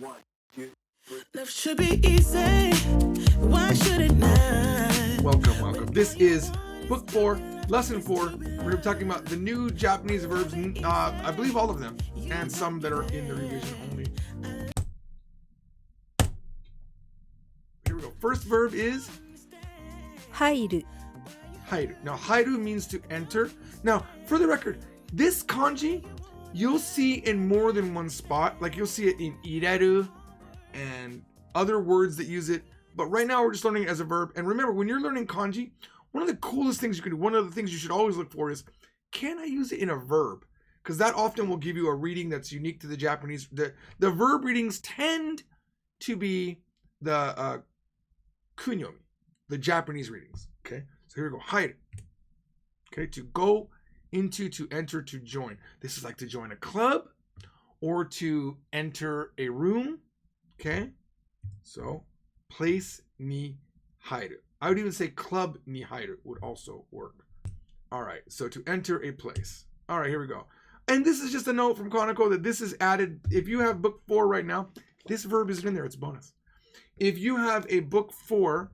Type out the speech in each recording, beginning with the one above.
Love should be easy. Why should it not? Welcome. This is Book 4, Lesson 4. We're going to be talking about the new Japanese verbs, I believe all of them, and some that are in the revision only. Here we go. First verb is 入る Haidu. Now, Haidu means to enter. Now, for the record, this kanji, you'll see in more than one spot. Like, you'll see it in ireru and other words that use it. But right now, we're just learning it as a verb. And remember, when you're learning kanji, one of the coolest things you can do, one of the things you should always look for is, can I use it in a verb? Because that often will give you a reading that's unique to the Japanese. The verb readings tend to be the kunyomi, the Japanese readings. Okay, so here we go. Haidu. Okay, to go into, to enter, to join. This is like to join a club or to enter a room. Okay, so place ni hairu. I would even say club ni hairu would also work. All right, so to enter a place. All right, here we go. And this is just a note from Kaneko that this is added. If you have book 4 right now, this verb is in there. It's bonus. If you have a book 4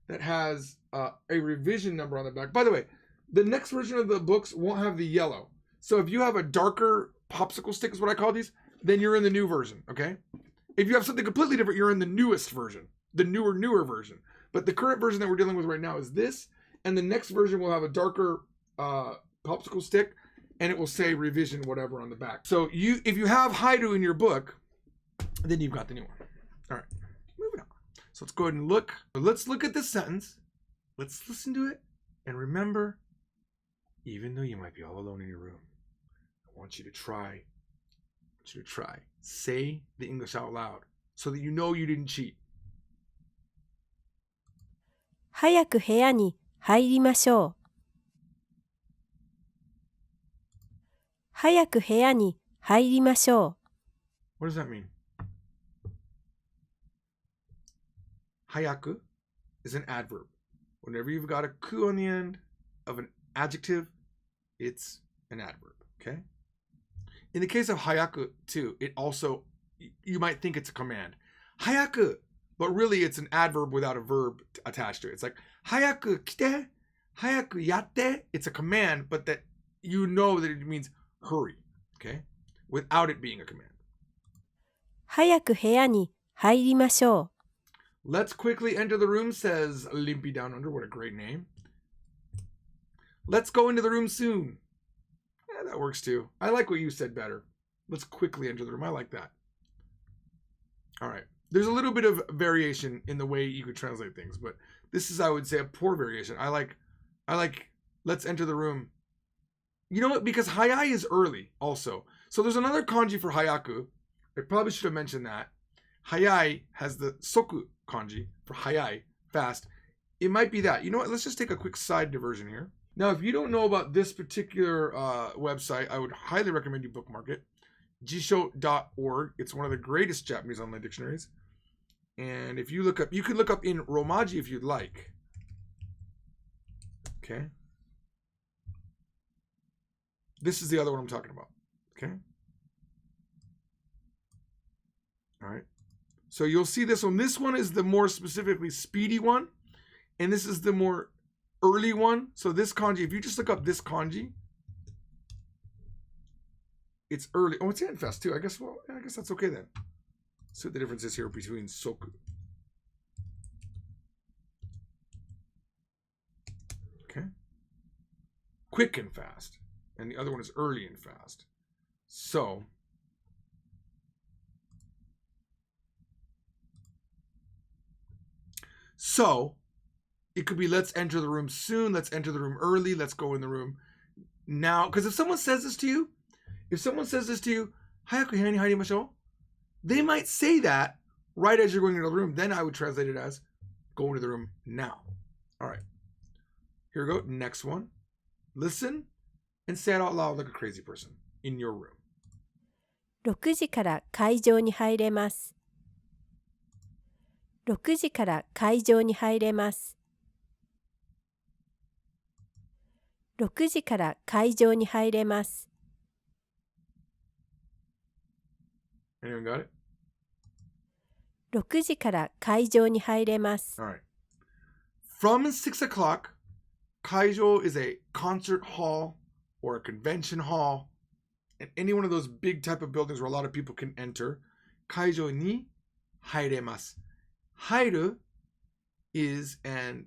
that has a revision number on the back. By the way, the next version of the books won't have the yellow. So if you have a darker popsicle stick is what I call these, then you're in the new version, okay? If you have something completely different, you're in the newest version, the newer version. But the current version that we're dealing with right now is this, and the next version will have a darker popsicle stick, and it will say revision whatever on the back. So if you have Haidu in your book, then you've got the new one. All right, moving on. So let's go ahead and look. Let's look at this sentence. Let's listen to it. And remember, even though you might be all alone in your room, I want you to try. Say the English out loud so that you know you didn't cheat. 早く部屋に入りましょう。早く部屋に入りましょう。What does that mean? Hayaku is an adverb. Whenever you've got a ku on the end of an adjective, it's an adverb, okay? In the case of hayaku, too, it also, you might think it's a command. Hayaku, but really it's an adverb without a verb attached to it. It's like, hayaku kite, hayaku yatte. It's a command, but that you know that it means hurry, okay? Without it being a command. 早く部屋に入りましょう。Let's quickly enter the room, says Limpy Down Under. What a great name. Let's go into the room soon. Yeah, that works too. I like what you said better. Let's quickly enter the room. I like that. All right. There's a little bit of variation in the way you could translate things, but this is, I would say, a poor variation. I like let's enter the room. You know what? Because hayai is early also. So there's another kanji for hayaku. I probably should have mentioned that. Hayai has the soku kanji for hayai, fast. It might be that. You know what? Let's just take a quick side diversion here. Now, if you don't know about this particular website, I would highly recommend you bookmark it. Jisho.org. It's one of the greatest Japanese online dictionaries. And if you look up, you could look up in Romaji if you'd like. Okay. This is the other one I'm talking about. Okay. All right. So you'll see this one. This one is the more specifically speedy one. And this is the more early one. So this kanji, if you just look up this kanji, it's early. Oh, it's Anfest too. I guess that's okay then. So the difference is here between soku. Okay. Quick and fast. And the other one is early and fast. So it could be let's enter the room soon, let's enter the room early, let's go in the room now. Because if someone says this to you, hayaku buya ni hairimashou, they might say that right as you're going into the room. Then I would translate it as go into the room now. All right. Here we go. Next one. Listen and say it out loud like a crazy person in your room. 6時から会場に入れます。6時から会場に入れます。6時から会場に入れます。Anyone got it? 6時から会場に入れます。 All right. From 6 o'clock, Kaijo is a concert hall or a convention hall, and any one of those big type of buildings where a lot of people can enter. Kaijo ni hairemasu. Hairu is an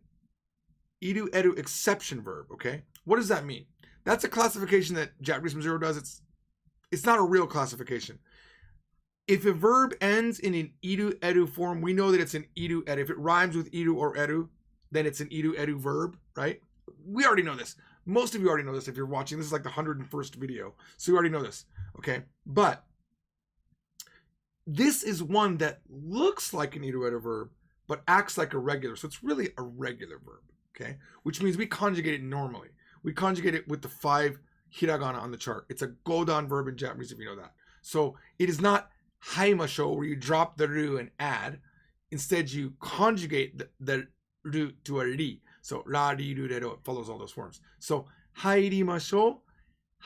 iru eru exception verb, okay? What does that mean? That's a classification that Japanese from Zero does. It's not a real classification. If a verb ends in an iru eru form, we know that it's an iru eru. If it rhymes with iru or eru, then it's an iru eru verb, right? We already know this. Most of you already know this if you're watching. This is like the 101st video. So you already know this, okay? But this is one that looks like an iru eru verb, but acts like a regular. So it's really a regular verb, okay? Which means we conjugate it normally. We conjugate it with the 5 hiragana on the chart. It's a godan verb in Japanese, if you know that. So it is not haimasho, where you drop the ru and add. Instead, you conjugate the ru to a ri. So ra, ri, ru, re, ro. It follows all those forms. So hairimashou,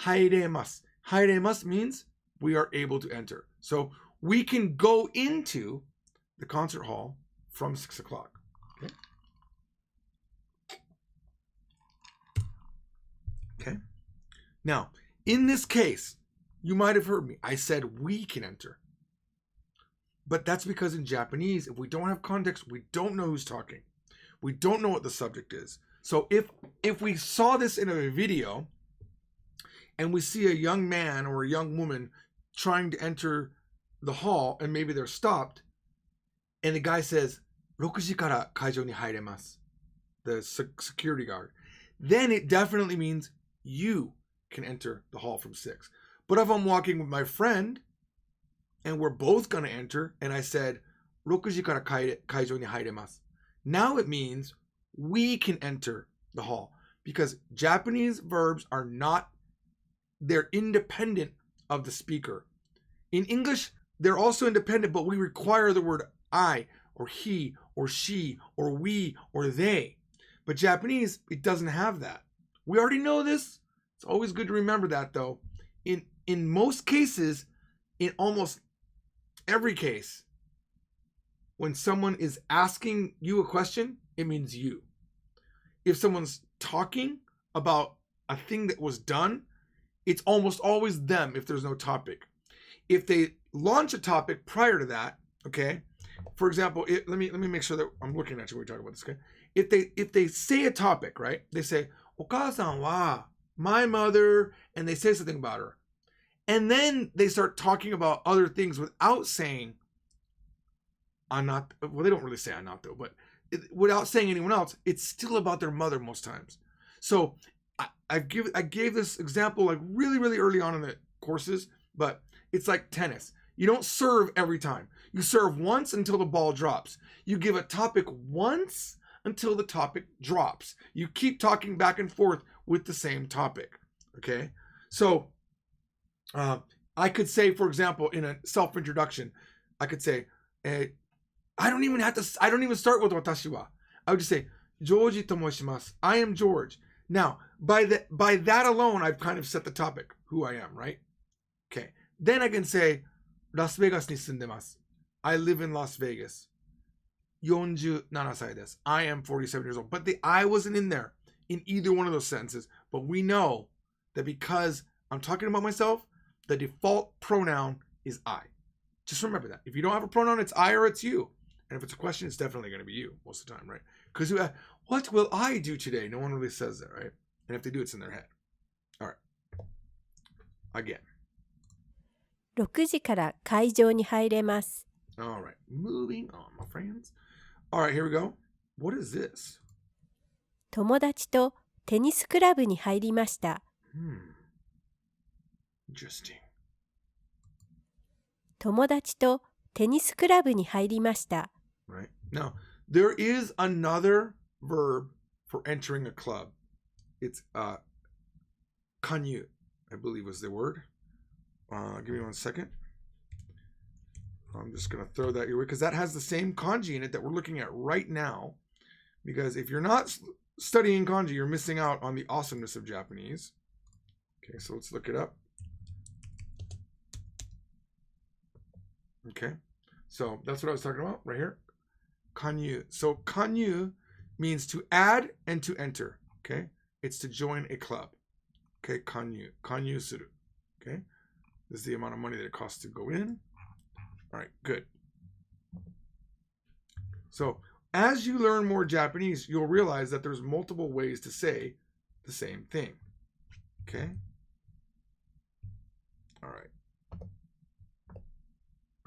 hairemasu. Hairemasu means we are able to enter. So we can go into the concert hall from 6 o'clock. Okay. Okay. Now, in this case, you might have heard me. I said we can enter. But that's because in Japanese, if we don't have context, we don't know who's talking. We don't know what the subject is. So if we saw this in a video and we see a young man or a young woman trying to enter the hall and maybe they're stopped and the guy says, 6時から会場に入れます, the security guard, then it definitely means you can enter the hall from 6. But if I'm walking with my friend and we're both going to enter, and I said, 6時から会場に入れます, now it means we can enter the hall. Because Japanese verbs are not, they're independent of the speaker. In English, they're also independent, but we require the word I, or he, or she, or we, or they. But Japanese, it doesn't have that. We already know this. It's always good to remember that, though. In most cases, in almost every case, when someone is asking you a question, it means you. If someone's talking about a thing that was done, it's almost always them if there's no topic. If they launch a topic prior to that, okay? For example, let me make sure that I'm looking at you when we talk about this, okay? If they say a topic, right? They say, お母さんは my mother, and they say something about her. And then they start talking about other things without saying, I'm not, well, they don't really say I'm not though, but without saying anyone else, it's still about their mother most times. So I gave this example like really, really early on in the courses, but it's like tennis. You don't serve every time. You serve once until the ball drops. You give a topic once until the topic drops. You keep talking back and forth with the same topic, okay? So I could say, for example, in a self-introduction, I could say, I don't even start with watashi wa. I would just say, Georgie to moishimasu. I am George. Now, by that alone, I've kind of set the topic, who I am, right? Okay. Then I can say, Las Vegas ni sundemasu. I live in Las Vegas. 47歳です. I am 47 years old. But the I wasn't in there in either one of those sentences. But we know that because I'm talking about myself, the default pronoun is I. Just remember that. If you don't have a pronoun, it's I or it's you. And if it's a question, it's definitely going to be you most of the time, right? Because what will I do today? No one really says that, right? And if they do, it's in their head. All right. Again. 6時から会場に入れます。 All right. Moving on, my friends. All right, here we go. What is this? 友達とテニスクラブに入りました。Interesting. 友達とテニスクラブに入りました。 Right. Now, there is another verb for entering a club. It's Kanye, I believe was the word. Give me 1 second. I'm just going to throw that your way because that has the same kanji in it that we're looking at right now. Because if you're not studying kanji, you're missing out on the awesomeness of Japanese. Okay, so let's look it up. Okay, So that's what I was talking about right here. Kanye. So Kanye means to add and to enter. Okay. It's to join a club. Okay. Kanye. Kanye suru. Okay. This is the amount of money that it costs to go in. All right. Good. So as you learn more Japanese, you'll realize that there's multiple ways to say the same thing. Okay. All right.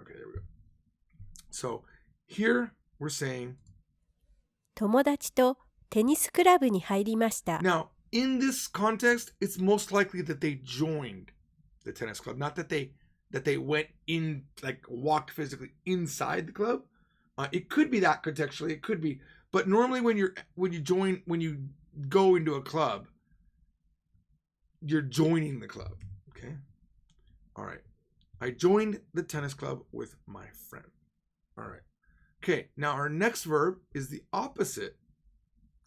Okay, there we go. So here we're saying, 友達とテニスクラブに入りました。 now in this context, it's most likely that they joined the tennis club, not that they went in, like walked physically inside the club. It could be that contextually, it could be, but normally when you go into a club, you're joining the club. Okay. All right. I joined the tennis club with my friend. All right. Okay. Now our next verb is the opposite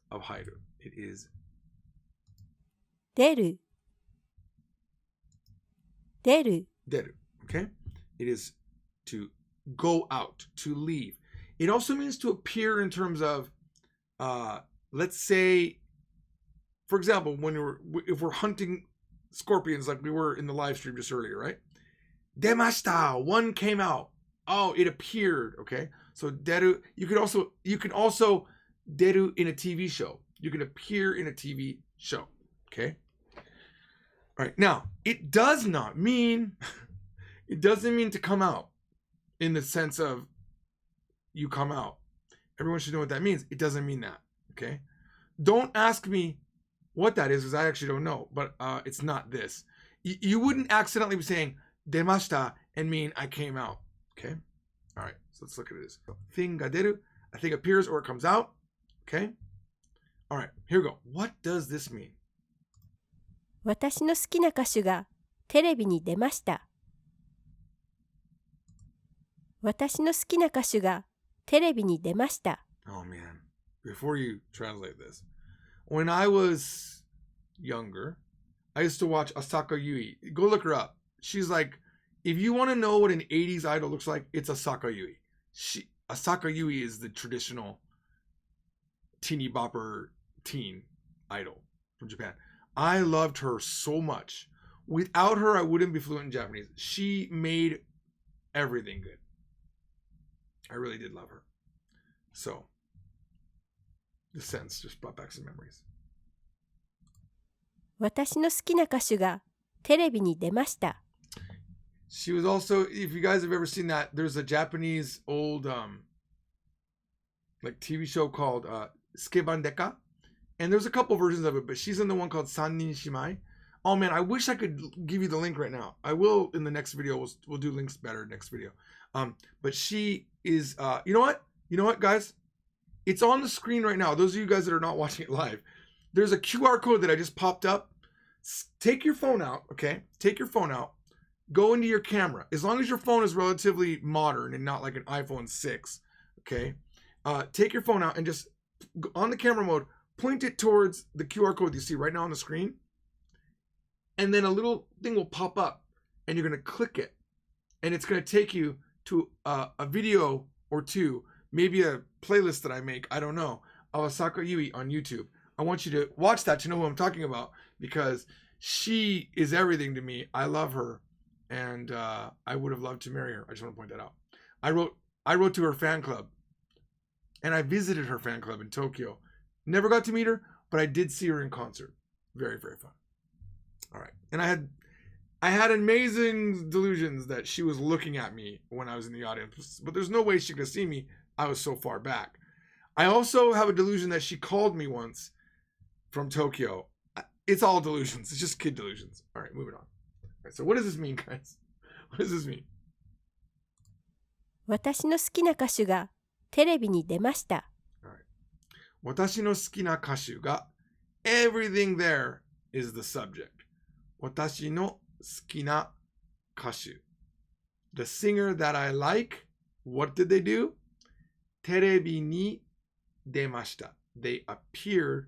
of Haidu. It is 出る。出る。 deru. Okay. It is to go out, to leave. It also means to appear in terms of, let's say, for example, if we're hunting scorpions like we were in the live stream just earlier, right? Demashita, one came out. Oh, it appeared. Okay. So deru, you can also deru in a TV show. You can appear in a TV show. Okay. All right. Now, it doesn't mean to come out in the sense of you come out. Everyone should know what that means. It doesn't mean that. Okay. Don't ask me what that is, because I actually don't know, but it's not this. You wouldn't accidentally be saying demashita and mean I came out. Okay. All right. So let's look at this. Thing ga deru, a thing appears or it comes out. Okay. All right. Here we go. What does this mean? 私の好きな歌手がテレビに出ました。私の好きな歌手がテレビに出ました。 Oh man. Before you translate this, when I was younger, I used to watch Asaka Yui. Go look her up. She's like, if you want to know what an 80s idol looks like, it's Asaka Yui. Asaka Yui is the traditional teeny bopper teen idol from Japan. I loved her so much. Without her, I wouldn't be fluent in Japanese. She made everything good. I really did love her. So, the sense just brought back some memories. 私の好きな歌手がテレビに出ました。 She was also, if you guys have ever seen that, there's a Japanese old like TV show called Skebandeka. And there's a couple versions of it, but she's in the one called Sannin Shimai. Oh man, I wish I could give you the link right now. I will in the next video. We'll do links better next video. But she is, you know what, guys? It's on the screen right now. Those of you guys that are not watching it live, there's a QR code that I just popped up. Take your phone out, okay? Take your phone out. Go into your camera. As long as your phone is relatively modern and not like an iPhone 6, okay? Take your phone out and just, on the camera mode, point it towards the QR code you see right now on the screen. And then a little thing will pop up and you're going to click it. And it's going to take you to a video or two, maybe a playlist that I make, I don't know, of Asaka Yui on YouTube. I want you to watch that to know who I'm talking about, because she is everything to me. I love her, and I would have loved to marry her. I just want to point that out. I wrote to her fan club, and I visited her fan club in Tokyo. Never got to meet her, but I did see her in concert. Very, very fun. All right. And I had amazing delusions that she was looking at me when I was in the audience, but there's no way she could see me. I was so far back. I also have a delusion that she called me once from Tokyo. It's all delusions. It's just kid delusions. All right, moving on. All right, so what does this mean, guys? What does this mean? 私の好きな歌手がテレビに出ました。 All right. 私の好きな歌手が everything there is the subject. 私の好きな歌手. The singer that I like, what did they do? テレビに出ました. They appeared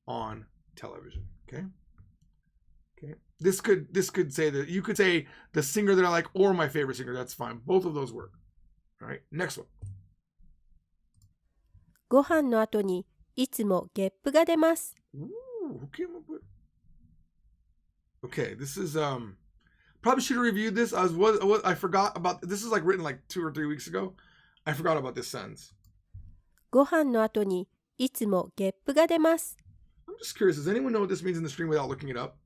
on television. Okay? Okay. This could say that you could say the singer that I like or my favorite singer. That's fine. Both of those work. All right, next one. ご飯の後にいつもゲップが出ます。Ooh, who came up with? Okay, this is probably should have reviewed this. I forgot about this. Is like written like 2 or 3 weeks ago. I forgot about this sentence. ご飯の後にいつもゲップが出ます。I'm just curious. Does anyone know what this means in the stream without looking it up?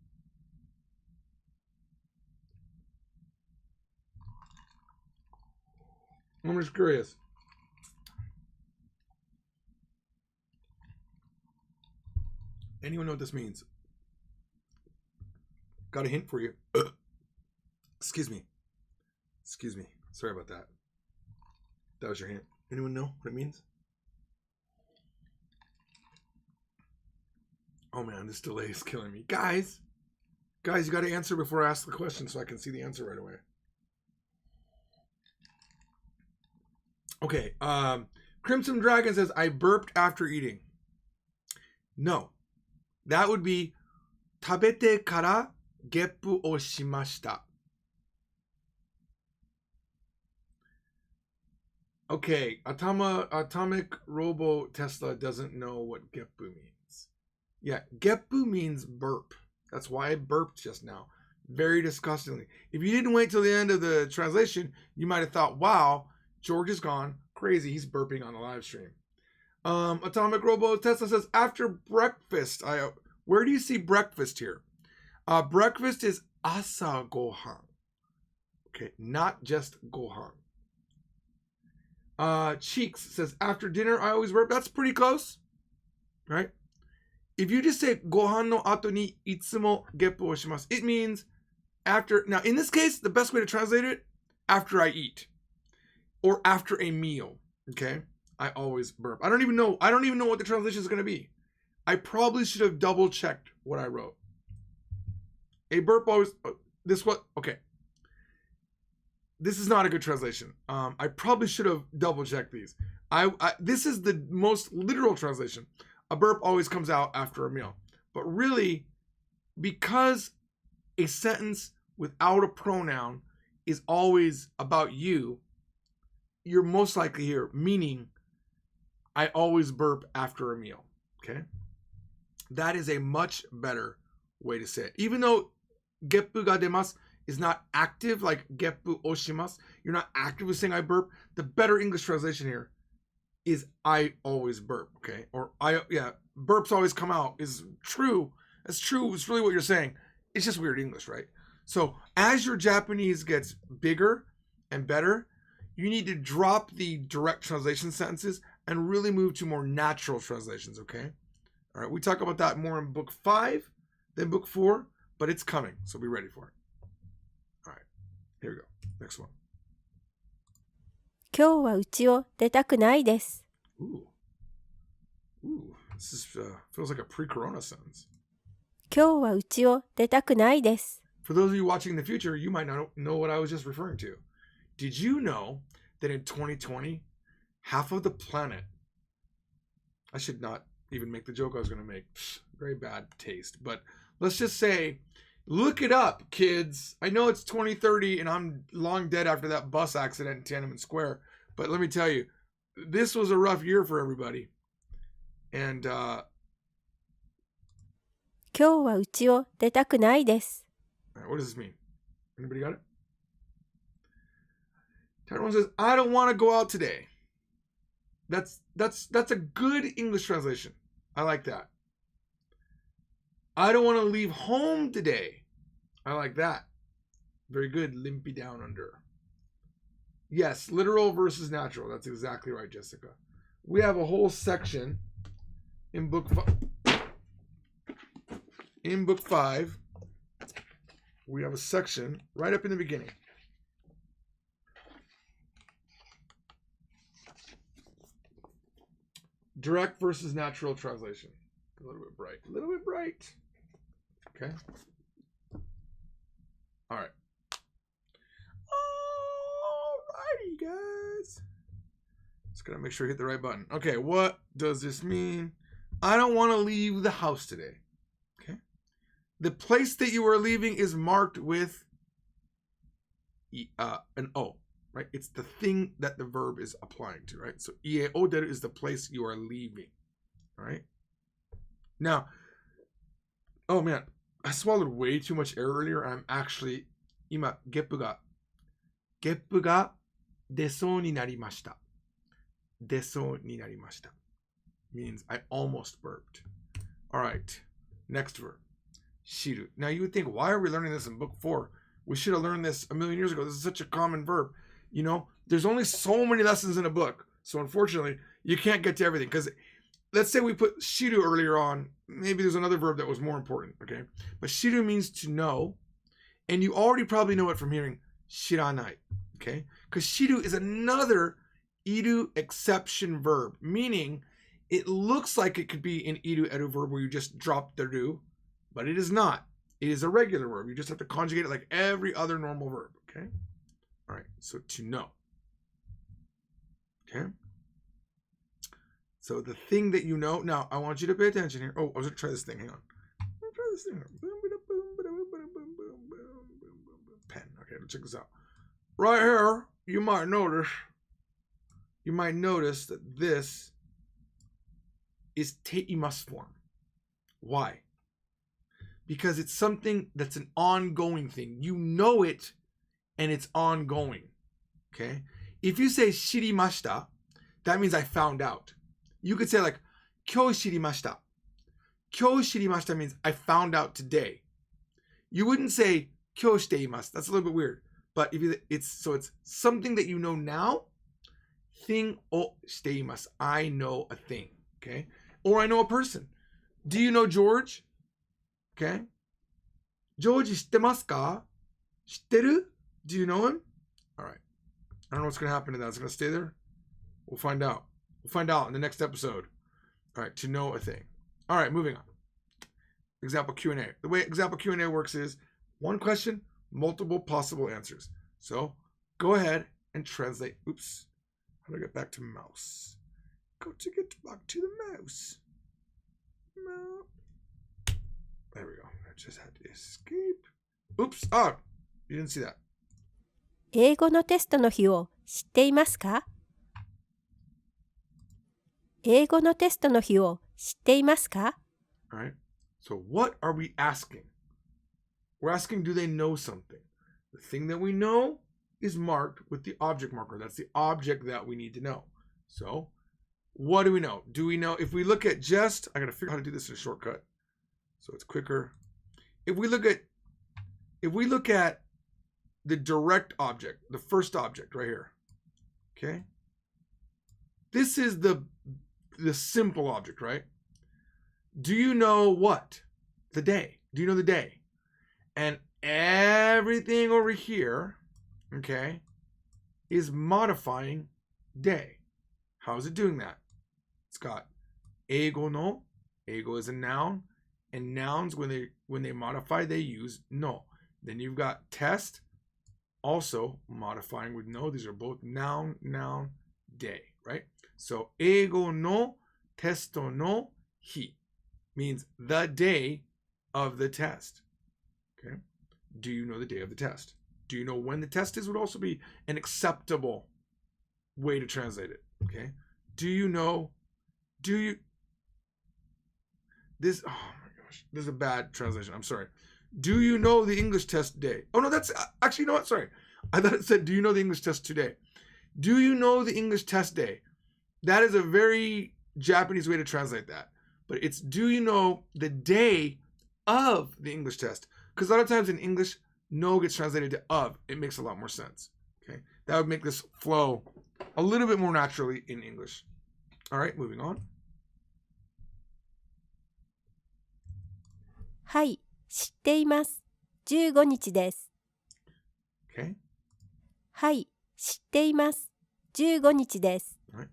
I'm just curious. Anyone know what this means? Got a hint for you. Excuse me. Sorry about that. That was your hint. Anyone know what it means? Oh man, this delay is killing me. Guys, you got to answer before I ask the question so I can see the answer right away. Okay, Crimson Dragon says, I burped after eating. No, that would be 食べてからゲップをしました. Okay, Atomic Robo Tesla doesn't know what Gepu means. Yeah, Gepu means burp. That's why I burped just now. Very disgustingly. If you didn't wait till the end of the translation, you might have thought, wow, George is gone. Crazy, he's burping on the live stream. Atomic Robo Tesla says, after breakfast, where do you see breakfast here? Breakfast is asa gohan. Okay, not just gohan. Cheeks says, after dinner, I always burp. That's pretty close, right? If you just say, gohan no ato ni itsumo geppu o shimasu, it means after. Now, in this case, the best way to translate it, after I eat. Or after a meal, okay? I always burp. I don't even know what the translation is going to be. I probably should have double checked what I wrote. A burp always, okay. This is not a good translation. I probably should have double checked these. This is the most literal translation. A burp always comes out after a meal. But really, because a sentence without a pronoun is always about you, you're most likely here, meaning I always burp after a meal, okay? That is a much better way to say it. Even though Gepu ga demasu is not active like Gepu o shimasu, you're not actively saying I burp, the better English translation here is I always burp, okay? Or burps always come out is true. That's true. It's really what you're saying. It's just weird English, right? So as your Japanese gets bigger and better, you need to drop the direct translation sentences and really move to more natural translations, okay? All right, we talk about that more in book 5 than book 4, but it's coming, so be ready for it. All right, here we go. Next one. 今日は家を出たくないです。 Ooh, this is, feels like a pre-corona sentence. 今日は家を出たくないです。 For those of you watching in the future, you might not know what I was just referring to. Did you know that in 2020, half of the planet, I should not even make the joke I was going to make. Very bad taste. But let's just say, look it up, kids. I know it's 2030 and I'm long dead after that bus accident in Tiananmen Square. But let me tell you, this was a rough year for everybody. And, 今日は家を出たくないです。 what does this mean? Anybody got it? Tyrone says, I don't want to go out today. That's a good English translation. I like that. I don't want to leave home today. I like that. Very good. Limpy down under. Yes, literal versus natural. That's exactly right, Jessica. We have a whole section in book 5. We have a section right up in the beginning. Direct versus natural translation. A little bit bright. Okay. All right. Alrighty, guys. Just gotta make sure I hit the right button. Okay, what does this mean? I don't want to leave the house today. Okay. The place that you are leaving is marked with an O. right? It's the thing that the verb is applying to, right? So ie o deru is the place you are leaving, all right? Now, oh man, I swallowed way too much air earlier. I'm actually, 今、ゲップが出そうになりました。出そうになりました means I almost burped. All right, next verb, 知る. Now you would think, why are we learning this in book 4? We should have learned this a million years ago. This is such a common verb. You know, there's only so many lessons in a book. So unfortunately, you can't get to everything. Because let's say we put shiru earlier on. Maybe there's another verb that was more important, okay? But shiru means to know. And you already probably know it from hearing shiranai, okay? Because shiru is another iru exception verb. Meaning, it looks like it could be an iru eru verb where you just drop the ru. But it is not. It is a regular verb. You just have to conjugate it like every other normal verb, okay? All right, so to know. Okay? So the thing that you know, now I want you to pay attention here. Oh, I was gonna try this thing, hang on. Try this thing. Pen, okay, let's check this out. Right here, you might notice that this is teimasu form. Why? Because it's something that's an ongoing thing. You know it, and it's ongoing. Okay? If you say shirimashita, that means I found out. You could say like, kyou shirimashita. Kyou shirimashita means I found out today. You wouldn't say kyou shiteimasu. That's a little bit weird. But if it's something that you know now, thing o shiteimasu. I know a thing. Okay? Or I know a person. Do you know George? Okay. George 知ってますか? 知ってる? Do you know him? All right. I don't know what's going to happen to that. It's going to stay there? We'll find out. We'll find out in the next episode. All right. To know a thing. All right. Moving on. Example Q&A. The way example Q&A works is one question, multiple possible answers. So go ahead and translate. Oops. How do I get back to mouse? Get back to the mouse. There we go. I just had to escape. Oops. Oh, you didn't see that. 英語のテストの日を知っていますか？英語のテストの日を知っていますか？ All right. So what are we asking? We're asking, do they know something? The thing that we know is marked with the object marker. That's the object that we need to know. So what do we know? Do we know if we look at just, I got to figure out how to do this in a shortcut. So it's quicker. If we look at the direct object, the first object right here, okay? This is the simple object, right? Do you know what? The day. Do you know the day? And everything over here, okay, is modifying day. How is it doing that? It's got eigo no. Eigo is a noun. And nouns, when they modify, they use no. Then you've got test, also modifying with no. These are both noun, day, right? So, eigo no testo no hi means the day of the test. Okay? Do you know the day of the test? Do you know when the test is would also be an acceptable way to translate it. Okay? This, oh my gosh, this is a bad translation. I'm sorry. Do you know the English test day? Oh no, that's, actually, you know what? Sorry. I thought it said, do you know the English test today? Do you know the English test day? That is a very Japanese way to translate that. But it's, do you know the day of the English test? Because a lot of times in English, no gets translated to of. It makes a lot more sense. Okay, that would make this flow a little bit more naturally in English. All right, moving on. はい、知っています。15日です。 Okay. はい、知っています。15日です。 All right.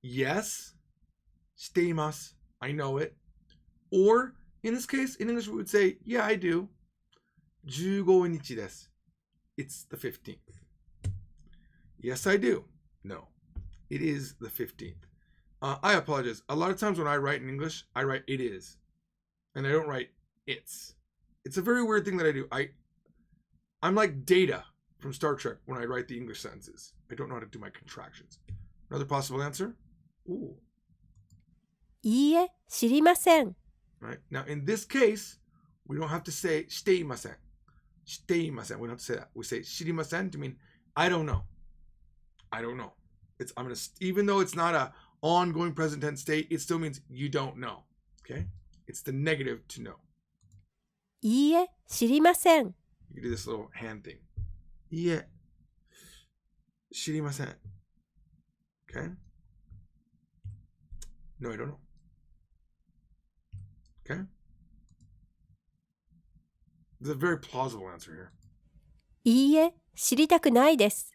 Yes, 知っています. I know it. Or, in this case, in English, we would say, yeah, I do. 15日です. It's the 15th. Yes, I do. No, it is the 15th. I apologize. A lot of times when I write in English, I write it is. And I don't write it's. It's a very weird thing that I do. I'm like data from Star Trek when I write the English sentences. I don't know how to do my contractions. Another possible answer? Ooh. いいえ、知りません。 Right? Now, in this case, we don't have to say していません. していません. We don't have to say that. We say 知りません to mean I don't know. I don't know. Even though it's not a ongoing present tense state, it still means you don't know. Okay? It's the negative to know. いいえ、知りません。 You can do this little hand thing. いいえ、知りません. Okay? No, I don't know. Okay? There's a very plausible answer here. いいえ、知りたくないです。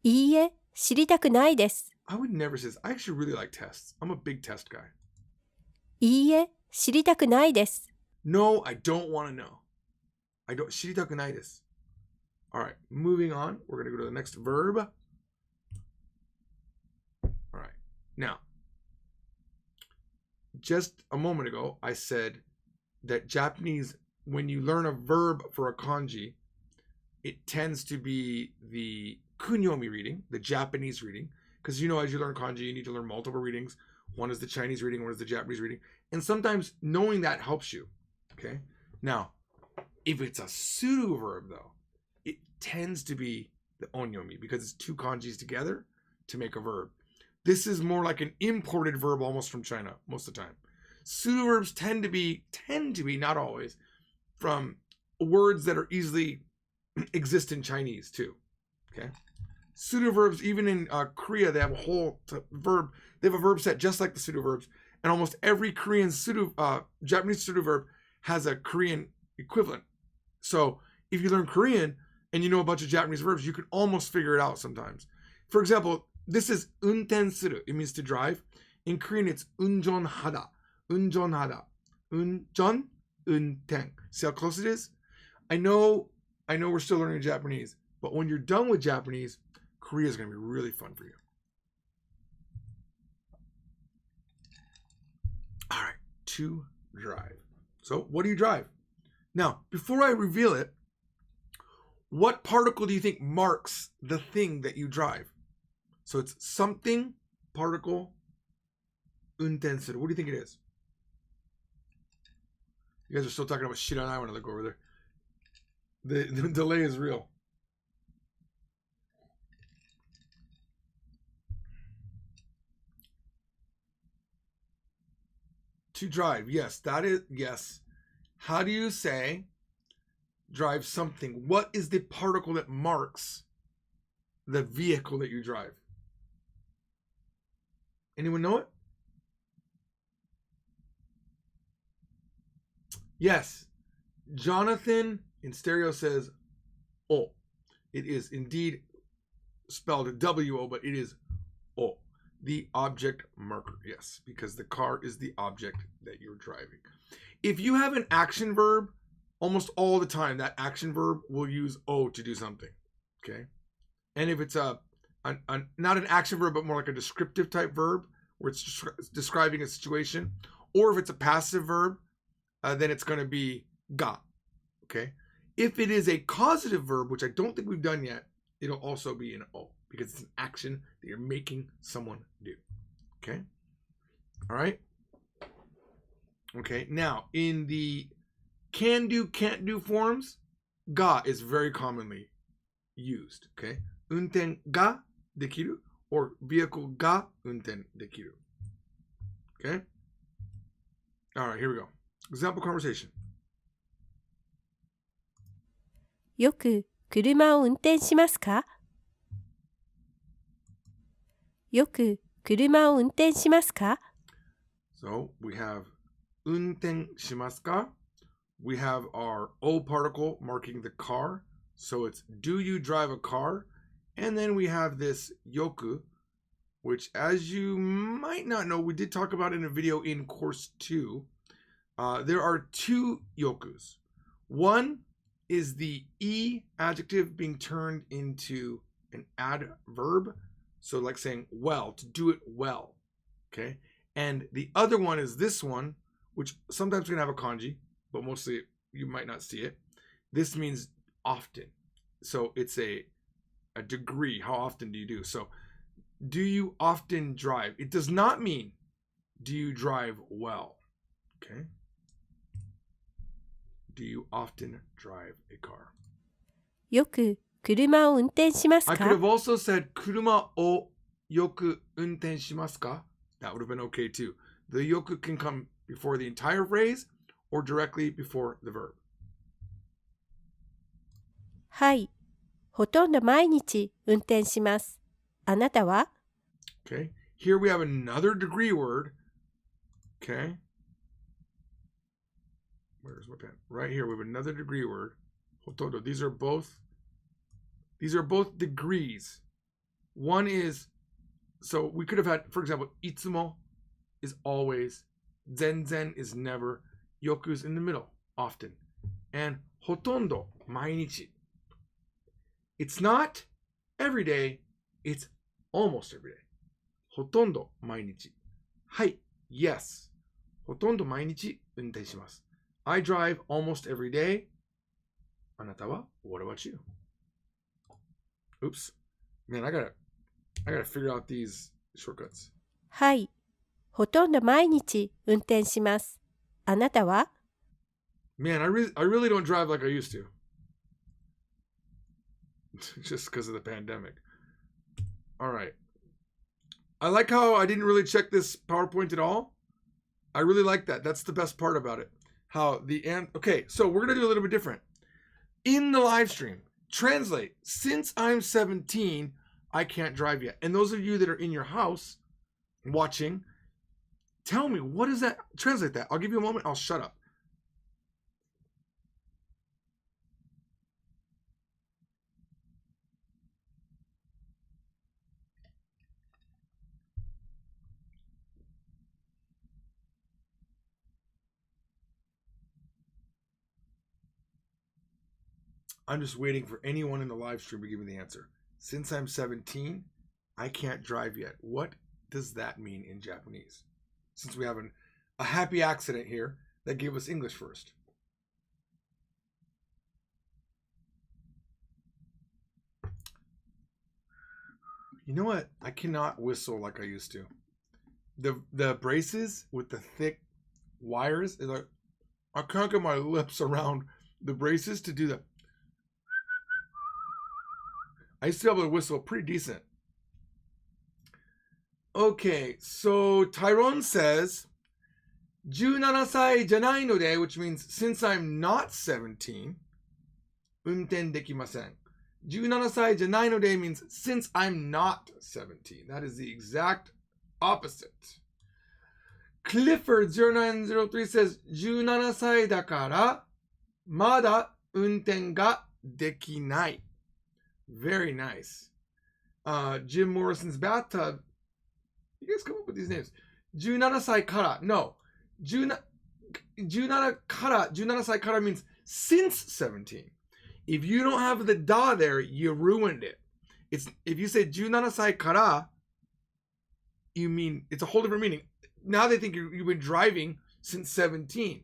いいえ、知りたくないです。 I would never say this. I actually really like tests. I'm a big test guy. いいえ、知りたくないです。 No, I don't want to know. I don't. 知りたくないです. All right, moving on. We're going to go to the next verb. All right. Now, just a moment ago, I said that Japanese, when you learn a verb for a kanji, it tends to be the kunyomi reading, the Japanese reading, because as you learn kanji, you need to learn multiple readings. One is the Chinese reading, one is the Japanese reading. And sometimes knowing that helps you. Okay? Now, if it's a pseudo verb, though, it tends to be the onyomi because it's two kanjis together to make a verb. This is more like an imported verb almost from China most of the time. Pseudo verbs tend to be, not always, from words that are easily exist in Chinese too. Okay? Pseudo verbs, even in Korea, they have a whole verb. They have a verb set just like the pseudo verbs, and almost every Japanese pseudo verb has a Korean equivalent. So if you learn Korean and you know a bunch of Japanese verbs, you can almost figure it out sometimes. For example, this is unten suru. It means to drive. In Korean, it's unjon hada. Unjon hada. Unjon, unten. See how close it is? I know we're still learning Japanese, but when you're done with Japanese, Korea is going to be really fun for you. All right, to drive. So what do you drive? Now, before I reveal it, what particle do you think marks the thing that you drive? So it's something, particle, unten suru. What do you think it is? You guys are still talking about shiranai when I look over there. The delay is real. To drive. Yes, that is, yes. How do you say drive something? What is the particle that marks the vehicle that you drive? Anyone know it? Yes. Jonathan in stereo says O. It is indeed spelled W-O, but it is O. The object marker. Yes, because the car is the object that you're driving. If you have an action verb, almost all the time, that action verb will use O to do something. Okay? And if it's not an action verb, but more like a descriptive type verb, where it's describing a situation, or if it's a passive verb, then it's going to be ga. Okay? If it is a causative verb, which I don't think we've done yet, it'll also be an O, because it's an action that you're making someone do. Okay? All right? Okay, now, in the can do, can't do forms, ga is very commonly used. Okay? Unten ga dekiru, or vehicle ga unten dekiru. Okay? All right, here we go. Example conversation. よく車を運転しますか？よく車を運転しますか？ So we have 運転しますか? We have our O particle marking the car. So it's do you drive a car? And then we have this yoku, which as you might not know, we did talk about in a video in course 2. There are two yokus. One is the E adjective being turned into an adverb. So like saying well, to do it well. Okay. And the other one is this one, which sometimes can have a kanji, but mostly you might not see it. This means often. So it's a degree. How often do you do? So do you often drive? It does not mean do you drive well? Okay. Do you often drive a car? よく車を運転します I か could have also said 車をよく運転しますか? That would have been okay too. The よく can come before the entire phrase or directly before the verb. はい。ほとんど毎日運転します。あなたは Okay. Here we have another degree word. Okay. Where's my pen? Right here we have another degree word. Hotondo. These are both degrees. One is, so we could have had, for example, itsumo is always, zenzen is never, yoku is in the middle, often, and hotondo, mainichi. It's not every day, it's almost every day. Hotondo, mainichi. Hai, yes. Hotondo mainichi unten shimasu. I drive almost every day. Anata wa? What about you? Oops. Man, I gotta figure out these shortcuts. はい。ほとんど毎日運転します。あなたは Man, I really don't drive like I used to. Just because of the pandemic. All right. I like how I didn't really check this PowerPoint at all. I really like that. That's the best part about it. How the end. Okay, so we're going to do a little bit different. In the live stream, translate. Since I'm 17, I can't drive yet. And those of you that are in your house watching, tell me, what does that? Translate that. I'll give you a moment. I'll shut up. I'm just waiting for anyone in the live stream to give me the answer. Since I'm 17, I can't drive yet. What does that mean in Japanese? Since we have a happy accident here that gave us English first. You know what? I cannot whistle like I used to. The braces with the thick wires, is like I can't get my lips around the braces to do that. I used to be able to whistle pretty decent. Okay, so Tyrone says, 17歳じゃないので, which means since I'm not 17, 運転できません. 17歳じゃないので means since I'm not 17. That is the exact opposite. Clifford0903 says, 17歳だからまだ運転ができない. Very nice. Jim Morrison's bathtub. You guys come up with these names. 17歳から. No. 17歳から means since 17. If you don't have the da there, you ruined it. If you say 17歳から, you mean, it's a whole different meaning. Now they think you've been driving since 17.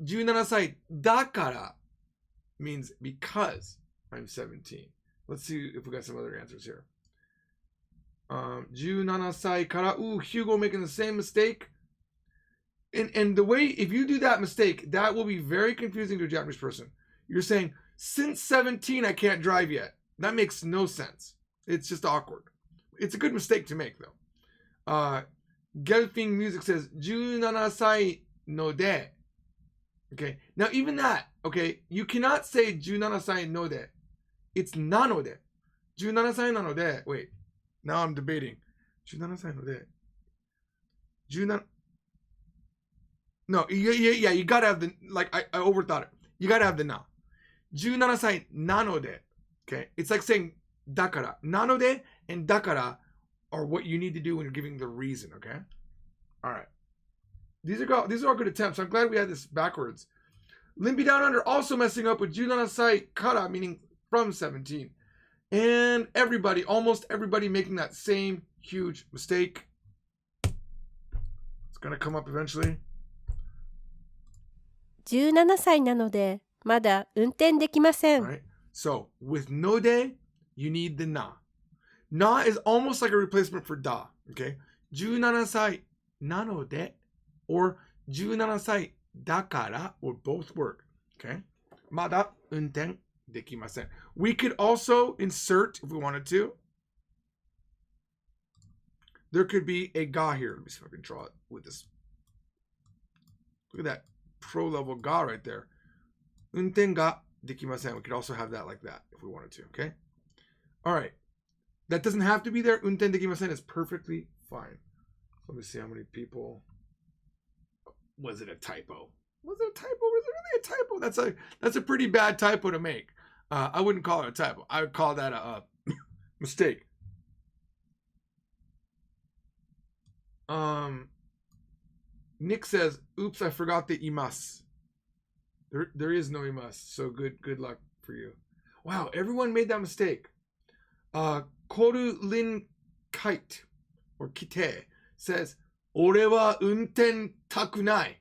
17歳だから means because I'm 17. Let's see if we got some other answers here. 17歳から, ooh, Hugo making the same mistake. And the way, if you do that mistake, that will be very confusing to a Japanese person. You're saying, since 17, I can't drive yet. That makes no sense. It's just awkward. It's a good mistake to make, though. Gelfing Music says, 17歳ので. Okay, now even that, okay, you cannot say 17歳ので. It's なので. 17歳なので. Wait, now I'm debating. 17歳ので. 17. No, yeah, you gotta have the, like, I overthought it. You gotta have the na. 17歳なので. Okay, it's like saying だから. なので and だから are what you need to do when you're giving the reason, okay? All right. These are all good attempts. I'm glad we had this backwards. Limpy Down Under also messing up with 17歳から, meaning from 17. And everybody, almost everybody making that same huge mistake. It's going to come up eventually. 17歳なのでまだ運転できません。Right. So with node, you need the na. Na is almost like a replacement for da. Okay? 17歳 nanode or 17歳 dakara will both work. Okay? まだ運転できません. We could also insert, if we wanted to, there could be a ga here. Let me see if I can draw it with this. Look at that pro level ga right there. 運転ができません. We could also have that like that if we wanted to. Okay? All right. That doesn't have to be there. 運転できません is perfectly fine. Let me see how many people. Was it a typo? Was it a typo? Was it really a typo? That's a pretty bad typo to make. I wouldn't call it a typo. I would call that a mistake. Nick says, "Oops, I forgot the imas." There is no imas. So good luck for you. Wow, everyone made that mistake. Koru Lin Kite or Kite says, "Ore wa unten takunai,"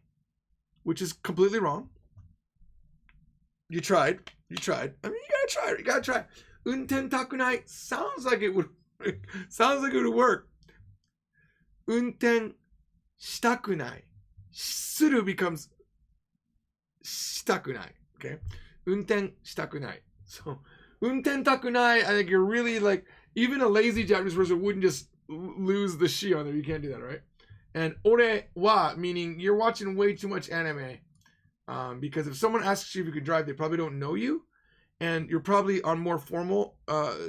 which is completely wrong. You tried. I mean, you gotta try. Unten takunai sounds like it would work. Unten shitakunai. Suru becomes shitakunai. Okay? Unten shitakunai. So, unten takunai, I think you're really like, even a lazy Japanese person wouldn't just lose the shi on there. You can't do that, right? And ore wa, meaning you're watching way too much anime. Because if someone asks you if you could drive, they probably don't know you. And you're probably on more formal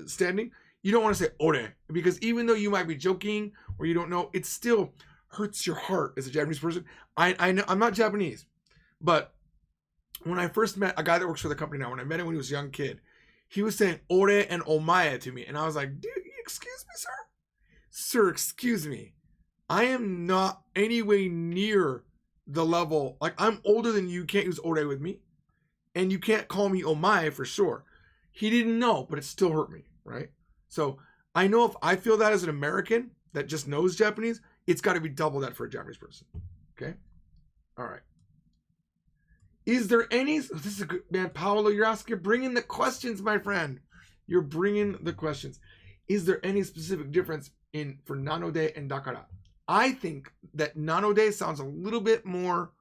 standing. You don't want to say ore. Because even though you might be joking or you don't know, it still hurts your heart as a Japanese person. I know I'm not Japanese. But when I first met a guy that works for the company now, when I met him when he was a young kid, he was saying ore and omae to me. And I was like, dude, excuse me, sir? Sir, excuse me. I am not anywhere near the level, like I'm older than you, can't use ore with me. And you can't call me omae for sure. He didn't know, but it still hurt me, right? So I know if I feel that as an American that just knows Japanese, it's got to be double that for a Japanese person. Okay? All right. Is there any, this is a good, man, Paolo, you're bringing the questions, my friend. You're bringing the questions. Is there any specific difference for nanode and dakara? I think that nanode sounds a little bit more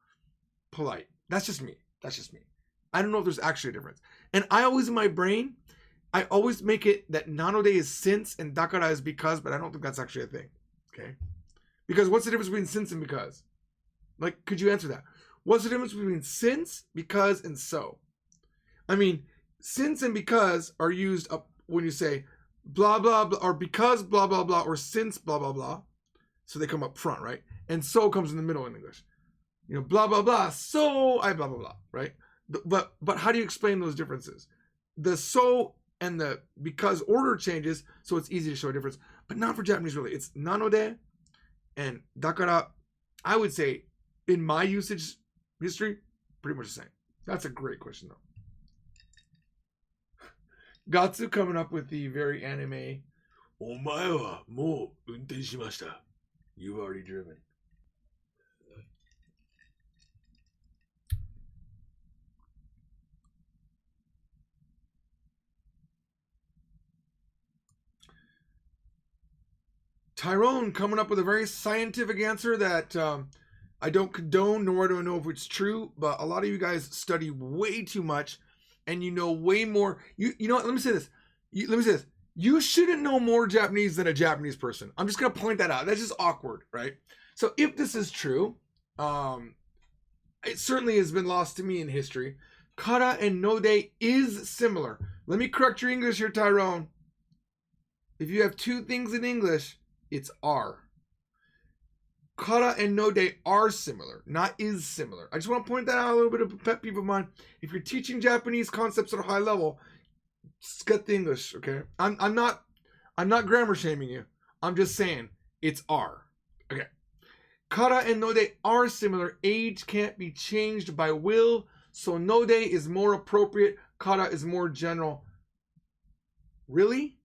polite. That's just me. I don't know if there's actually a difference. And I always, in my brain, I always make it that nanode is since and dakara is because, but I don't think that's actually a thing. Okay? Because what's the difference between since and because? Like, could you answer that? What's the difference between since, because, and so? I mean, since and because are used up when you say blah, blah, blah, or because blah, blah, blah, or since blah, blah, blah. So they come up front, right? And so comes in the middle in English. You know, blah, blah, blah, so I blah, blah, blah, right? But how do you explain those differences? The so and the because order changes, so it's easy to show a difference. But not for Japanese, really. It's nanode and dakara. I would say, in my usage history, pretty much the same. That's a great question, though. Gatsu coming up with the very anime, お前はもう運転しました. You've already driven. Tyrone coming up with a very scientific answer that I don't condone, nor do I know if it's true, but a lot of you guys study way too much and you know way more. You know what? Let me say this. You shouldn't know more Japanese than a Japanese person. I'm just going to point that out. That's just awkward, right? So if this is true, it certainly has been lost to me in history. Kara and node is similar. Let me correct your English here, Tyrone. If you have two things in English, it's are. Kara and node are similar, not is similar. I just want to point that out, a little bit of a pet peeve of mine. If you're teaching Japanese concepts at a high level, just get the English, okay? I'm not grammar shaming you. I'm just saying it's are. Okay. Kara and node are similar. Age can't be changed by will, so node is more appropriate. Kara is more general. Really?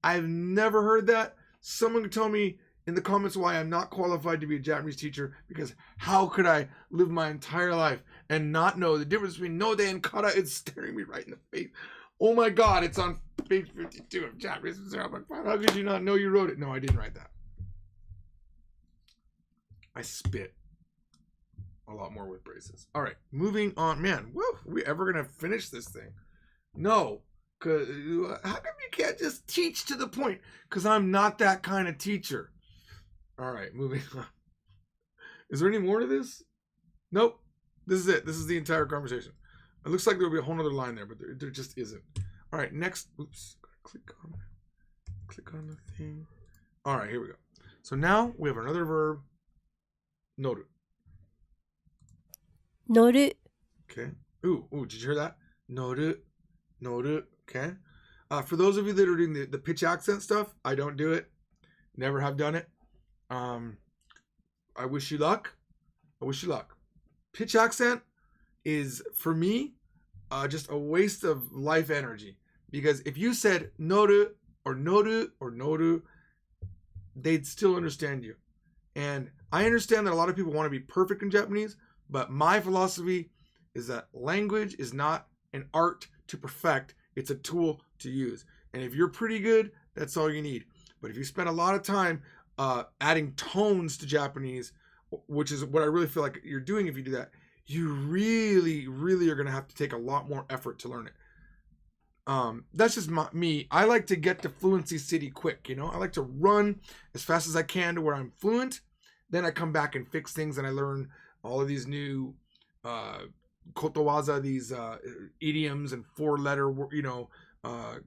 I've never heard that. Someone could tell me in the comments why I'm not qualified to be a Japanese teacher, because how could I live my entire life and not know the difference between node and kara? It's staring me right in the face. Oh my God, it's on page 52 of Japanese 0.5. How could you not know you wrote it? No, I didn't write that. I spit a lot more with braces. All right, moving on. Man, woo, are we ever going to finish this thing? No. Cause how come you can't just teach to the point? Because I'm not that kind of teacher. All right, moving on. Is there any more to this? Nope. This is it. This is the entire conversation. It looks like there'll be a whole other line there, but there just isn't. All right, next. Oops. Click on the thing. All right, here we go. So now we have another verb. Noru. 乗る Okay. Ooh, did you hear that? Noru. Okay. For those of you that are doing the pitch accent stuff, I don't do it. Never have done it. I wish you luck. Pitch accent is, for me, just a waste of life energy. Because if you said noru or noru, they'd still understand you. And I understand that a lot of people want to be perfect in Japanese, but my philosophy is that language is not an art to perfect. It's a tool to use. And if you're pretty good, that's all you need. But if you spend a lot of time adding tones to Japanese, which is what I really feel like you're doing if you do that, you really, really are going to have to take a lot more effort to learn it. That's just me. I like to get to fluency city quick, you know? I like to run as fast as I can to where I'm fluent. Then I come back and fix things and I learn all of these new kotowaza, these idioms and four-letter,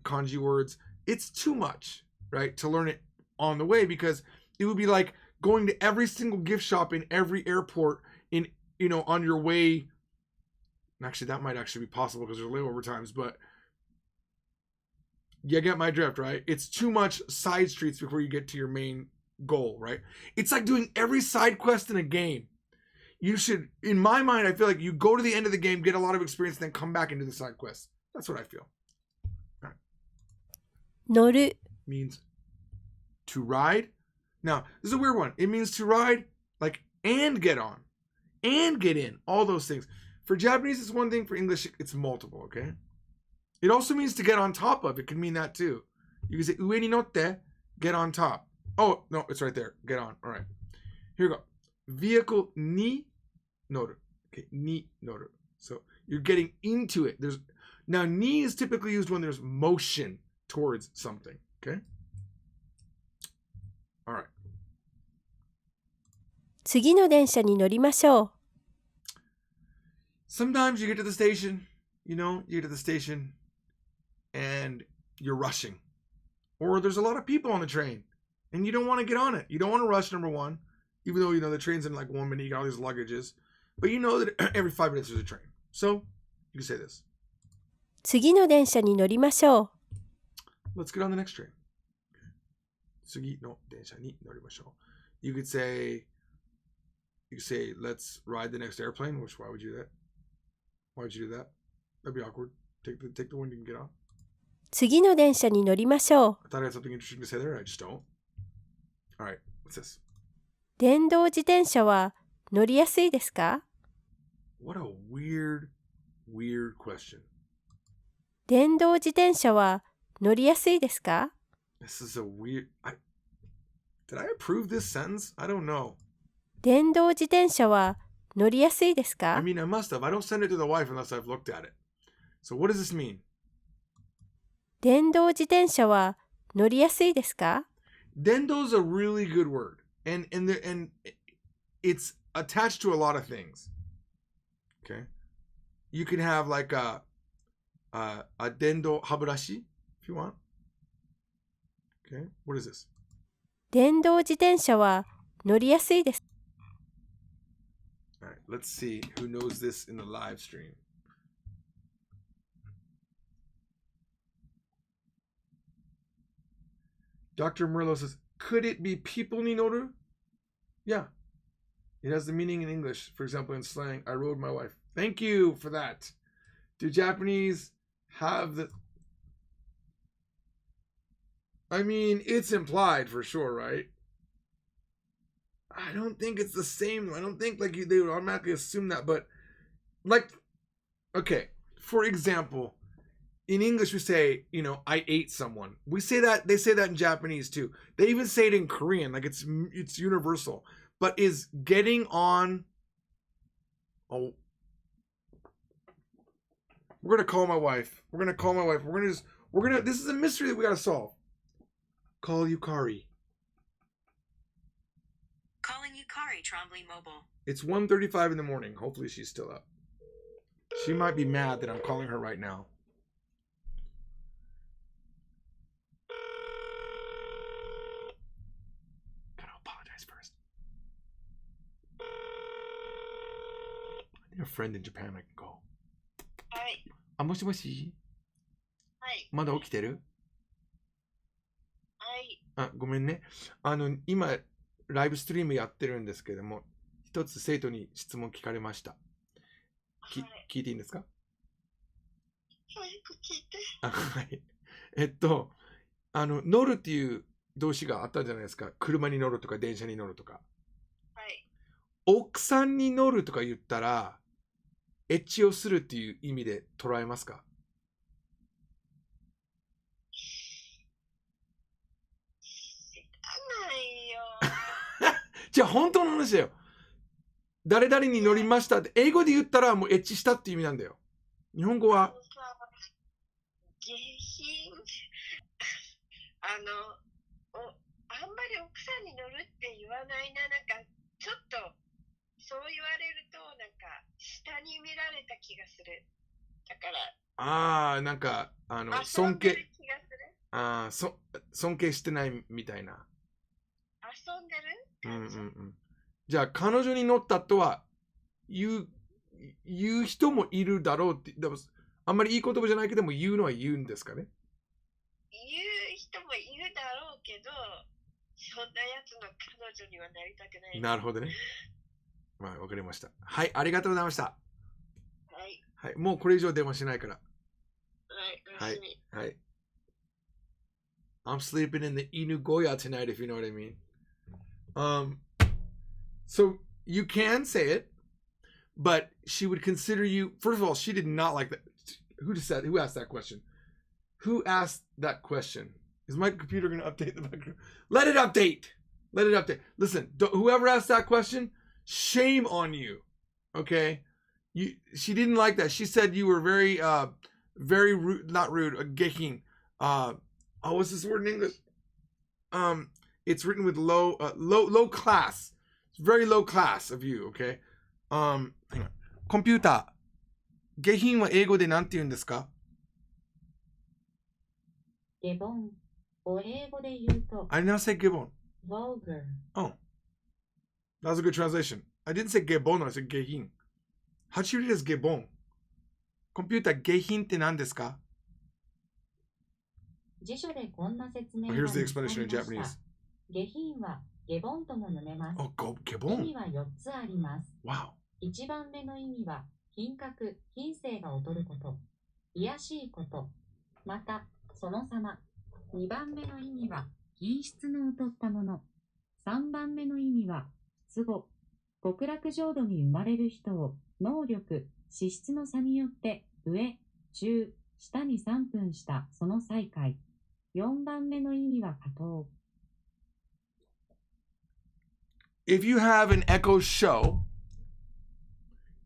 kanji words. It's too much, right, to learn it on the way, because it would be like going to every single gift shop in every airport on your way. Actually, that might actually be possible because there's layover times, but you get my drift, right? It's too much side streets before you get to your main goal, right? It's like doing every side quest in a game. You should, in my mind, I feel like you go to the end of the game, get a lot of experience, then come back and do the side quest. That's what I feel. All right. 乗る Means to ride. Now, this is a weird one. It means to ride, like, and get on, and get in, all those things. For Japanese, it's one thing. For English, it's multiple, okay? It also means to get on top of. It can mean that too. You can say, ue ni notte, get on top. Oh, no, it's right there. Get on. All right. Here we go. Vehicle ni noru. Okay, ni noru. So you're getting into it. Now, ni is typically used when there's motion towards something, okay? All right. 次の電車に乗りましょう Sometimes you get to the station, you get to the station and you're rushing. Or there's a lot of people on the train and you don't want to get on it. You don't want to rush, number one, even though the train's in like 1 minute, you got all these luggages. But you know that every 5 minutes there's a train. So you can say this. 次の電車に乗りましょう Let's get on the next train. 次の電車に乗りましょう You could say, let's ride the next airplane. Which, why would you do that? Why would you do that? That'd be awkward. Take the one you can get on. 次の電車に乗りましょう I thought I had something interesting to say there. I just don't. All right, what's this? 電動自転車は乗りやすいですか What a weird question. 電動自転車は乗りやすいですか This is a weird... Did I approve this sentence? I don't know. 電動自転車は乗りやすいですか I mean, I must have. I don't send it to the wife unless I've looked at it. So what does this mean? 電動自転車は乗りやすいですか Dendo is a really good word. And it's attached to a lot of things. Okay? You can have like a dendo haburashi if you want. Okay? What is this? 電動自転車は乗りやすいです All right, let's see who knows this in the live stream. Dr. Merlo says, could it be people ni noru? Yeah. It has the meaning in English. For example, in slang, I rode my wife. Thank you for that. Do Japanese have the... I mean, it's implied for sure, right? I don't think it's the same. I don't think like they would automatically assume that, but like, okay, for example, in English we say, I ate someone. We say that, they say that in Japanese too. They even say it in Korean, like it's universal. But is getting on, we're gonna call my wife. This is a mystery that we gotta solve. Call Yukari. Calling Yukari, Trombley Mobile. It's 1:35 in the morning. Hopefully she's still up. She might be mad that I'm calling her right now. Gotta apologize first. I think a friend in Japan I can call. はい。もしもしはい。まだ起きてる？はい。ごめんね。今、ライブストリームやってるんですけども、一つ生徒に質問聞かれました。はい。聞いていいんですか？早く聞いて。はい。乗るっていう動詞があったじゃないですか。車に乗るとか電車に乗るとか。はい。奥さんに乗るとか言ったら、エッチをするっていう意味で捉えますか？知らないよ。じゃあ本当の話だよ。誰々に乗りましたって、英語で言ったらもうエッチしたっていう意味なんだよ。日本語は下品。あんまり奥さんに乗るって言わないな。なんか、ちょっと、そう言われると、なんか、下に見られた気がする。だから、なんか、遊んでる気がする。尊敬してないみたいな。遊んでる？じゃあ、彼女に乗ったとは言う人もいるだろうって、でもあんまりいい言葉じゃないけども、言うのは言うんですかね？言う人もいるだろうけど、そんなやつの彼女にはなりたくない。なるほどね。まあ、わかりました。はい、ありがとうございました。はい。はい、もうこれ以上電話しないから。はい、おやすみ。はい。I'm sleeping in the Inugoya tonight, if you know what I mean. So you can say it, but she would consider you. First of all, she did not like that. Who asked that question? Who asked that question? Is my computer going to update the background? Let it update. Let it update. Listen, whoever asked that question, shame on you. Okay, she didn't like that. She said you were very rude, not rude, gehin. What's this word in English? It's written with low class. It's very low class of you, okay? コンピューター。下品は英語で何て言うんですか？ゲボン。を英語で言うと。I did not say ゲボン。vulgar. Oh. That was a good translation. I didn't say ゲボン, I said 下品。How do you read it as ゲボン？コンピューター、下品って何ですか？辞書でこんな説明が Here's the explanation in Japanese. 下品はゲボンとも読めます。ゲボン？意味は4つあります。Wow. 1番目の意味は品格、品性が劣ること、卑しいこと、またその様。2番目の意味は品質の劣ったもの。3番目の意味は都合、極楽浄土に生まれる人を能力、資質の差によって上、中、下に3分したその再会。4番目の意味は下等。If you have an echo show,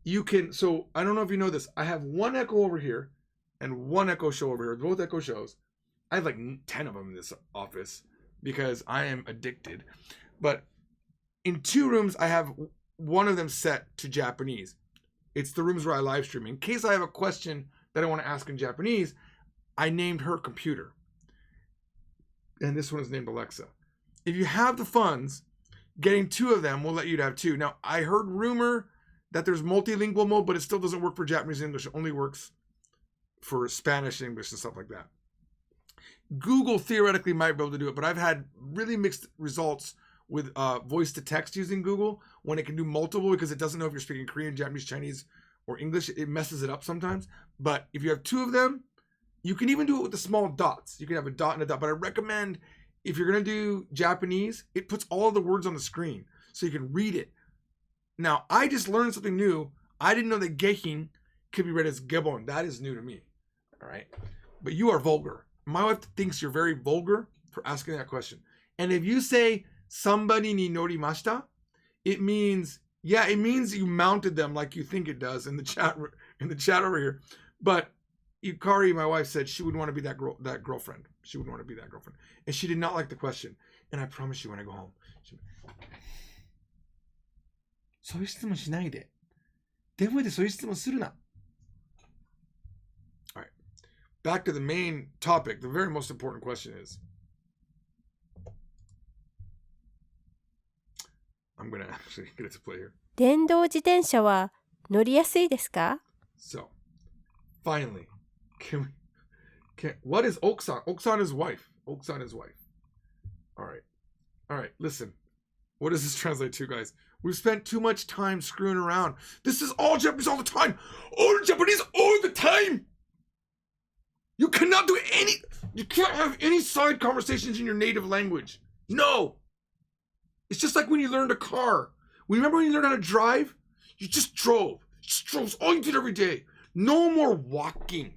you can, so I don't know if you know this, I have one echo over here and one echo show over here, both echo shows. I have like 10 of them in this office because I am addicted. But in 2 rooms, I have one of them set to Japanese. It's the rooms where I live stream. In case I have a question that I want to ask in Japanese, I named her computer. And this one is named Alexa. If you have the funds, getting 2 of them will let you have 2. Now, I heard rumor that there's multilingual mode, but it still doesn't work for Japanese and English. It only works for Spanish, English, and stuff like that. Google theoretically might be able to do it, but I've had really mixed results with voice to text using Google when it can do multiple because it doesn't know if you're speaking Korean, Japanese, Chinese, or English. It messes it up sometimes. But if you have 2 of them, you can even do it with the small dots. You can have a dot and a dot. But I recommend if you're going to do Japanese, it puts all of the words on the screen so you can read it. Now, I just learned something new. I didn't know that gehin could be read as gebon. That is new to me. All right. but you are vulgar. My wife thinks you're very vulgar for asking that question. And if you say somebody ni norimashita, it means you mounted them like you think it does in the chat over here. But Yukari, my wife, said she would want to be that girlfriend. She would want to be that girlfriend. And she did not like the question. And I promise you when I go home,そういう質問しないで。電話でそういう質問するな。All right. Back to the main topic. The very most important question is, I'm going to actually get it to play here. 電動自転車は乗りやすいですか？ So, finally, what is Oksan? Oksan is wife. Oksan is wife. All right, listen. What does this translate to, guys? We've spent too much time screwing around. This is all Japanese all the time. All Japanese all the time. You can't have any side conversations in your native language. No. It's just like when you learned a car. Remember when you learned how to drive? You just drove. It's all you did every day. No more walking.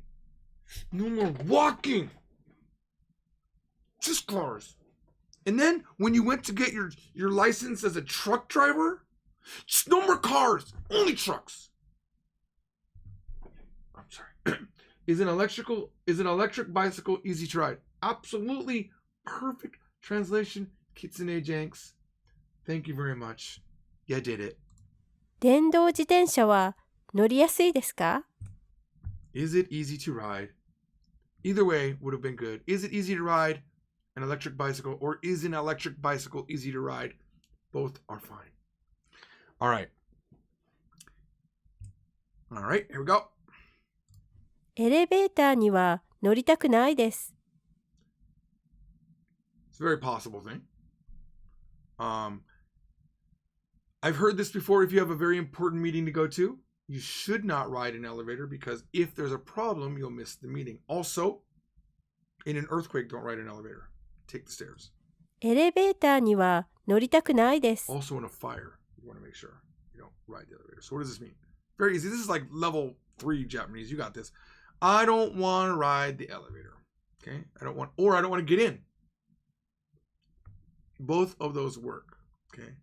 Just cars. And then when you went to get your license as a truck driver, just no more cars, only trucks. I'm sorry. Is an electric bicycle easy to ride? Absolutely perfect translation. Kitsune Jenks. Thank you very much. You did it. 電動自転車は乗りやすいですか？ Is it easy to ride? Either way would have been good. Is it easy to ride an electric bicycle, or is an electric bicycle easy to ride? Both are fine. All right, here we go. エレベーターには乗りたくないです。 It's a very possible thing. I've heard this before. If you have a very important meeting to go to, you should not ride an elevator, because if there's a problem, you'll miss the meeting. Also, in an earthquake, don't ride an elevator. Take the stairs. エレベーターには乗りたくないです。 Also, in a fire, you want to make sure you don't ride the elevator. So what does this mean? Very easy. This is like level 3 Japanese. You got this. I don't want to ride the elevator. Okay? I don't want to get in. Both of those work. Okay?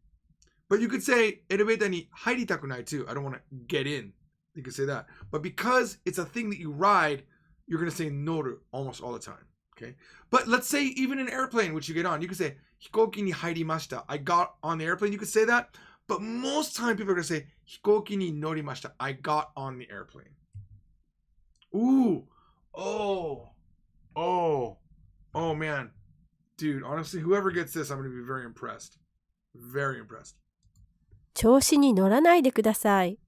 But you could say, elevator ni hairitaku nai too. I don't want to get in. You could say that. But because it's a thing that you ride, you're going to say noru almost all the time. Okay? But let's say even an airplane, which you get on, you could say, hikoki ni hairimashita. I got on the airplane. You could say that. But most time people are going to say, hikoki ni norimashita. I got on the airplane. Ooh. Oh, man. Dude, honestly, whoever gets this, I'm going to be very impressed. Very impressed. 調子に乗らないでください。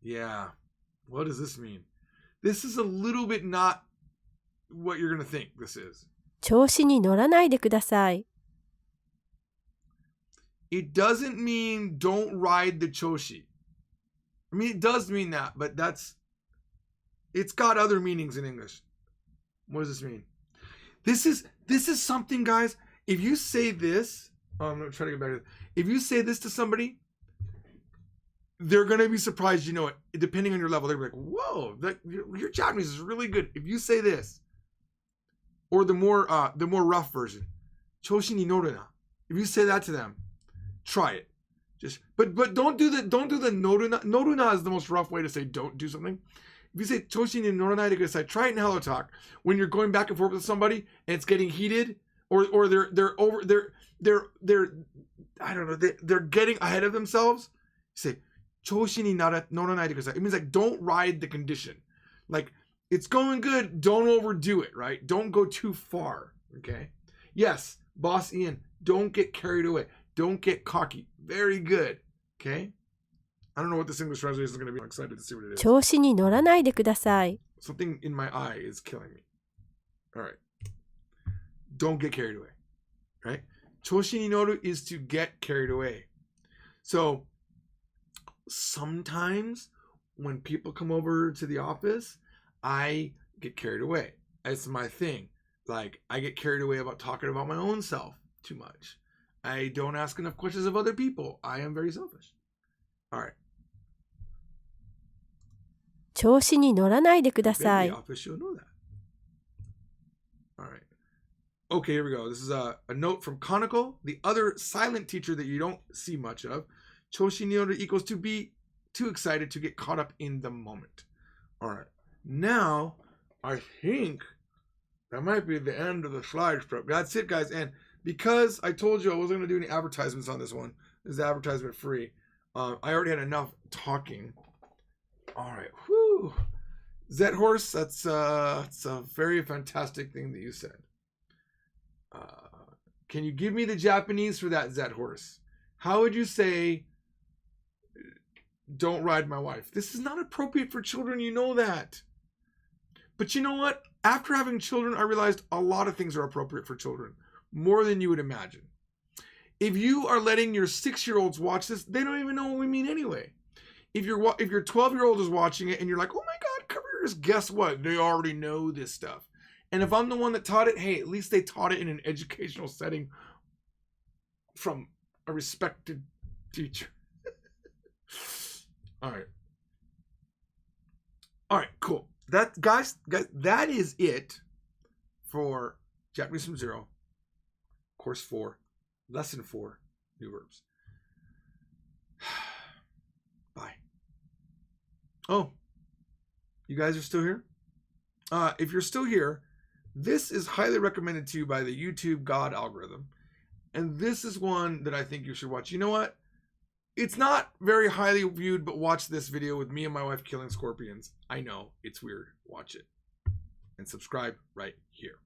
Yeah. What does this mean? This is a little bit not what you're going to think this is. 調子に乗らないでください。 It doesn't mean don't ride the choshi. I mean, it does mean that, but it's got other meanings in English. What does this mean? This is something, guys. If you say this, I'm going to try to get back to this. If you say this to somebody, they're going to be surprised you know it. Depending on your level, they're going to be like, whoa, your Japanese is really good. If you say this, or the more rough version, choshi ni noru na. If you say that to them, try it. But don't do the noru na. Noru na is the most rough way to say don't do something. If you say choshi ni noranai de kudasai, try it in Hello Talk. When you're going back and forth with somebody and it's getting heated, or they're getting ahead of themselves, you say choshi ni noranai de kudasai. It means like don't ride the condition. Like it's going good, don't overdo it, right? Don't go too far. Okay? Yes, Boss Ian, don't get carried away. Don't get cocky. Very good. Okay? I don't know what this English translation is going to be. I'm excited to see what it is. 調子に乗らないでください。 Something in my eye is killing me. All right. Don't get carried away. Right? 調子に乗る is to get carried away. So, sometimes when people come over to the office, I get carried away. It's my thing. Like, I get carried away about talking about my own self too much. I don't ask enough questions of other people. I am very selfish. All right. 調子に乗らないでくださ Maybe い the。office should know that. All right. Okay, here we go. This is a note from Kaneko, the other silent teacher that you don't see much of. Choshi ni yoru equals to be too excited to get caught up in the moment. All right. Now, I think that might be the end of the slides. That's it, guys. And because I told you I wasn't going to do any advertisements on this one, this is advertisement free. I already had enough talking. All right. Whew. Zet horse, that's a very fantastic thing that you said. Can you give me the Japanese for that, Zet horse? How would you say, don't ride my wife? This is not appropriate for children, you know that. But you know what? After having children, I realized a lot of things are appropriate for children. More than you would imagine. If you are letting your 6-year-olds watch this, they don't even know what we mean anyway. If your 12-year-old is watching it and you're like, oh my God, careers, guess what? They already know this stuff. And if I'm the one that taught it, hey, at least they taught it in an educational setting from a respected teacher. All right. All right, cool. That guys, that is it for Japanese from Zero, Course 4, Lesson 4, New Verbs. Bye. Oh, you guys are still here? If you're still here, this is highly recommended to you by the YouTube God algorithm. And this is one that I think you should watch. You know what? It's not very highly viewed, but watch this video with me and my wife killing scorpions. I know, it's weird. Watch it. And subscribe right here.